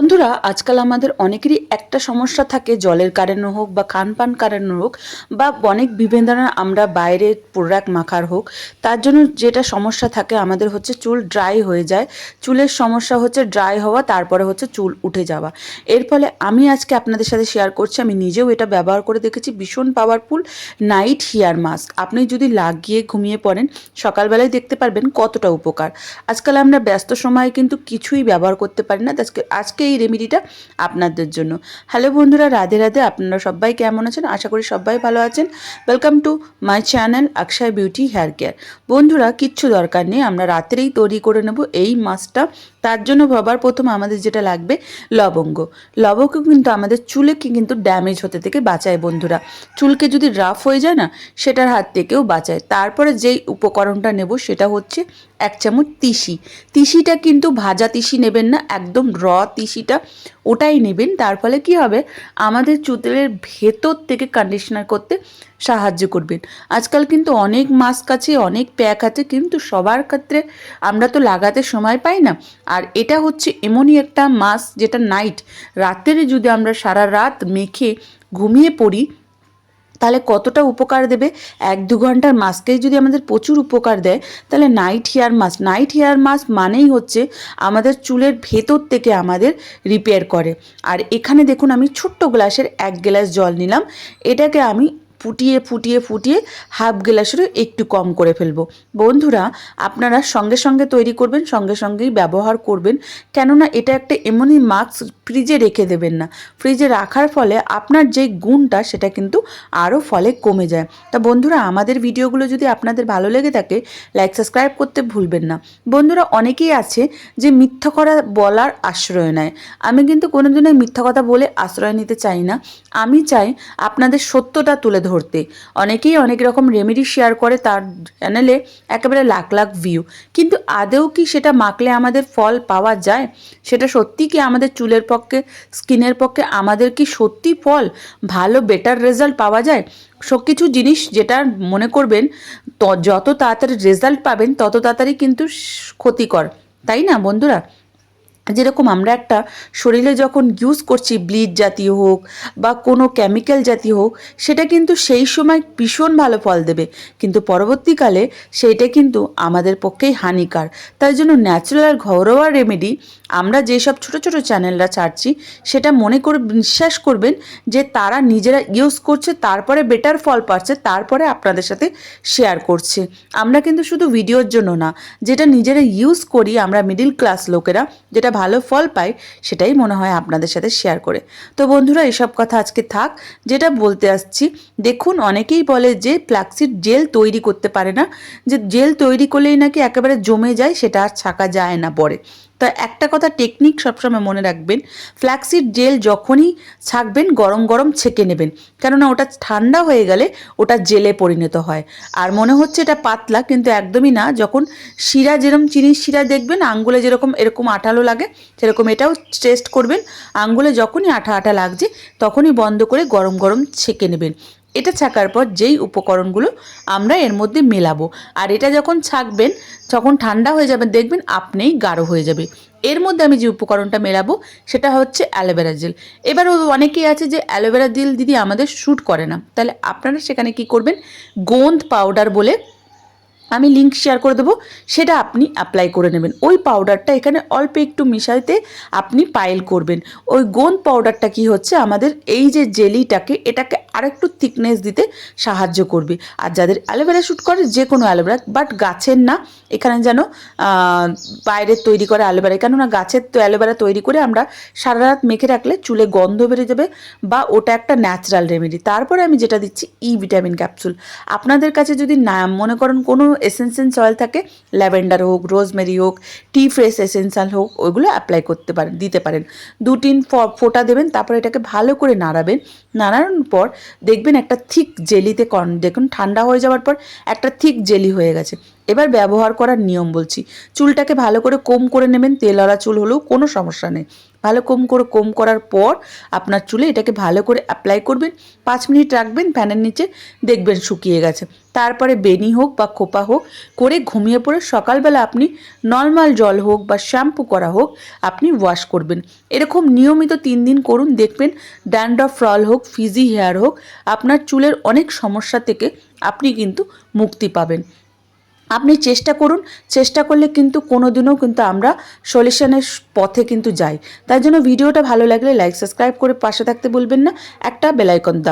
বন্ধুরা আজকাল আমাদের অনেকেরই একটা সমস্যা থাকে, জলের কারণে হোক বা খান পান কারণে হোক বা অনেক বিভিন্ন ধরনের আমরা বাইরে প্রোডাক্ট মাখার হোক, তার জন্য যেটা সমস্যা থাকে আমাদের হচ্ছে চুল ড্রাই হয়ে যায়। চুলের সমস্যা হচ্ছে ড্রাই হওয়া, তারপরে হচ্ছে চুল উঠে যাওয়া। এর ফলে আমি আজকে আপনাদের সাথে শেয়ার করছি, আমি নিজেও এটা ব্যবহার করে দেখেছি, ভীষণ পাওয়ারফুল নাইট হেয়ার মাস্ক। আপনি যদি লাগিয়ে ঘুমিয়ে পড়েন, সকালবেলায় দেখতে পারবেন কতটা উপকার। আজকাল আমরা ব্যস্ত সময়ে কিন্তু কিছুই ব্যবহার করতে পারি না, আজকে এই রেমেডিটা আপনাদের জন্য। হ্যালো বন্ধুরা, রাধে রাধে। আপনারা সবাই কেমন আছেন? আশা করি সবাই ভালো আছেন। Welcome to my channel Akshay beauty hair care. বন্ধুরা কিচ্ছু দরকার নেই, আমরা রাত্রেই তৈরি করে নেব এই মাস্কটা। তার জন্য সবার প্রথম আমাদের যেটা লাগবে লবঙ্গ। লবঙ্গ কিন্তু আমাদের চুলকে কিন্তু ড্যামেজ হতে থেকে বাঁচায় বন্ধুরা। চুলকে যদি রাফ হয়ে যায় না, সেটার হাত থেকেও বাঁচায়। তারপরে যেই উপকরণটা নেব সেটা হচ্ছে 1 চামচ তিসি। তিসিটা কিন্তু ভাজা তিসি নেবেন না, একদম র তিসিটা ওটাই নেবেন। তার ফলে কি হবে, আমাদের চুলের ভেতর থেকে কন্ডিশনার করতে সাহায্য করবেন। আজকাল কিন্তু অনেক মাস্ক আছে, অনেক প্যাক আছে, কিন্তু সবার ক্ষেত্রে আমরা তো লাগাতে সময় পাই না। আর এটা হচ্ছে এমনই একটা মাস্ক যেটা নাইট, রাত্রে যদি আমরা সারা রাত মেখে ঘুমিয়ে পড়ি তাহলে কতটা উপকার দেবে। 1-2 ঘন্টার মাস্কেই যদি আমাদের প্রচুর উপকার দেয়, তাহলে নাইট হেয়ার মাস্ক মানেই হচ্ছে আমাদের চুলের ভেতর থেকে আমাদের রিপেয়ার করে। আর এখানে দেখুন আমি ছোট্ট গ্লাসের 1 গ্লাস জল নিলাম, এটাকে আমি ফুটিয়ে ফুটিয়ে ফুটিয়ে হাফ গ্লাসেরও একটু কম করে ফেলবো। বন্ধুরা আপনারা সঙ্গে সঙ্গে তৈরি করবেন, সঙ্গে সঙ্গেই ব্যবহার করবেন, কেননা এটা একটা এমনই মাস্ক, ফ্রিজে রেখে দেবেন না। ফ্রিজে রাখার ফলে আপনার যে গুণটা সেটা কিন্তু আরও ফলে কমে যায়। তা বন্ধুরা আমাদের ভিডিওগুলো যদি আপনাদের ভালো লেগে থাকে, লাইক সাবস্ক্রাইব করতে ভুলবেন না। বন্ধুরা অনেকেই আছে যে মিথ্যা কথা বলার আশ্রয় নেয়। আমি কিন্তু কোনোদিনই মিথ্যা কথা বলে আশ্রয় নিতে চাই না। আমি চাই আপনাদের সত্যটা তুলে ধরতে। অনেকেই অনেক রকম রেমেডি শেয়ার করে তার চ্যানেলে, একেবারে লাখ লাখ ভিউ, কিন্তু আদৌ কি সেটা মাখলে আমাদের ফল পাওয়া যায়? সেটা সত্যি কি আমাদের চুলের পক্ষে, স্কিনের পক্ষে আমাদের কি সত্যি ফল ভালো বেটার রেজাল্ট পাওয়া যায়? সব কিছু জিনিস যেটা মনে করবেন যত তাড়াতাড়ি রেজাল্ট পাবেন তত তাড়াতাড়ি কিন্তু ক্ষতিকর, তাই না বন্ধুরা? যেরকম আমরা একটা শরীরে যখন ইউজ করছি, ব্লিচ জাতীয় হোক বা কোনো কেমিক্যাল জাতীয় হোক, সেটা কিন্তু সেই সময় ভীষণ ভালো ফল দেবে, কিন্তু পরবর্তীকালে সেইটা কিন্তু আমাদের পক্ষেই হানিকার। তাই জন্য ন্যাচারাল ঘরোয়া রেমেডি আমরা যেসব ছোট ছোট চ্যানেলরা ছাড়ছি, সেটা মনে করে বিশ্বাস করবেন যে তারা নিজেরা ইউজ করছে, তারপরে বেটার ফল পাচ্ছে, তারপরে আপনাদের সাথে শেয়ার করছে। আমরা কিন্তু শুধু ভিডিওর জন্য না, যেটা নিজেরা ইউজ করি আমরা মিডল ক্লাস লোকেরা, যেটা ভালো ফল পাই, সেটাই মনে হয় আপনাদের সাথে শেয়ার করে। তো বন্ধুরা এসব কথা আজকে থাক, যেটা বলতে আসছি, দেখুন অনেকেই বলে যে ফ্ল্যাক্সিড জেল তৈরি করতে পারে না, যে জেল তৈরি করলেই নাকি একেবারে জমে যায়, সেটা আর ছাকা যায় না পরে। তা একটা কথা টেকনিক সবসময় মনে রাখবেন, ফ্ল্যাক্সিড জেল যখনই ছাকবেন গরম গরম ছেঁকে নেবেন, কেননা ওটা ঠান্ডা হয়ে গেলে ওটা জেলে পরিণত হয়। আর মনে হচ্ছে এটা পাতলা, কিন্তু একদমই না। যখন শিরা, যেরকম চিনির শিরা দেখবেন আঙ্গুলে যেরকম এরকম আঠালো লাগে, সেরকম এটাও টেস্ট করবেন। আঙ্গুলে যখনই আঠা আঠা লাগছে তখনই বন্ধ করে গরম গরম ছেঁকে নেবেন। এটা ছাকার পর যেই উপকরণগুলো আমরা এর মধ্যে মেলাবো, আর এটা যখন ছাকবেন, যখন ঠান্ডা হয়ে যাবে দেখবেন আপনিই গাঢ় হয়ে যাবে। এর মধ্যে আমি যে উপকরণটা মেলাবো সেটা হচ্ছে অ্যালোভেরা জেল। এবার অনেকেই আছে যে অ্যালোভেরা জেল দিদি আমাদের শ্যুট করে না, তাহলে আপনারা সেখানে কি করবেন, গোঁদ পাউডার বলে আমি লিঙ্ক শেয়ার করে দেবো, সেটা আপনি অ্যাপ্লাই করে নেবেন। ওই পাউডারটা এখানে অল্প একটু মিশাইতে আপনি পাইল করবেন। ওই গোঁদ পাউডারটা কি হচ্ছে, আমাদের এই যে জেলিটাকে, এটাকে আরেকটু থিকনেস দিতে সাহায্য করবে। আর যাদের অ্যালোভেরা শ্যুট করে, যে কোনো অ্যালোভেরা, বাট গাছের না, এখানে যেন বাইরের তৈরি করা অ্যালোভেরা, কেননা গাছের তো অ্যালোভেরা তৈরি করে আমরা সারা রাত মেখে রাখলে চুলে গন্ধ বেরিয়ে যাবে, বা ওটা একটা ন্যাচারাল রেমেডি। তারপরে আমি যেটা দিচ্ছি ভিটামিন ক্যাপসুল। আপনাদের কাছে যদি না মনে করেন কোনো এসেন্সিয়াল অয়েল থাকে, ল্যাভেন্ডার হোক, রোজমেরি হোক, টি ফ্রেশ এসেন্সিয়াল হোক, ওইগুলো অ্যাপ্লাই করতে পারেন, দিতে পারেন। 2-3 ফোঁটা দেবেন, তারপরে এটাকে ভালো করে নাড়াবেন। নাড়ানোর পর দেখবেন একটা থিক জেলিতে, দেখুন ঠান্ডা হয়ে যাওয়ার পর একটা থিক জেলি হয়ে গেছে। এবার ব্যবহার করার নিয়ম বলছি। চুলটাকে ভালো করে কোম করে নেবেন, তেলওয়ালা চুল হলেও কোনো সমস্যা নেই। ভালো কম করার পর আপনার চুলে এটাকে ভালো করে অ্যাপ্লাই করবেন, 5 মিনিট রাখবেন ফ্যানের নিচে, দেখবেন শুকিয়ে গেছে। তারপরে বেনি হোক বা খোপা হোক করে ঘুমিয়ে পড়ে সকালবেলা আপনি নর্মাল জল হোক বা শ্যাম্পু করা হোক আপনি ওয়াশ করবেন। এরকম নিয়মিত 3 দিন করুন, দেখবেন ড্যান্ড্রফ ফ্রল হোক, ফিজি হেয়ার হোক, আপনার চুলের অনেক সমস্যা থেকে আপনি কিন্তু মুক্তি পাবেন। আপনি চেষ্টা করুন, চেষ্টা করলে কিন্তু কোনোদিনও কিন্তু আমরা সলিউশনের পথে কিন্তু যাই। তাই জন্য ভিডিওটা ভালো লাগলে লাইক সাবস্ক্রাইব করে পাশে থাকতে ভুলবেন না, একটা বেল আইকন দাও।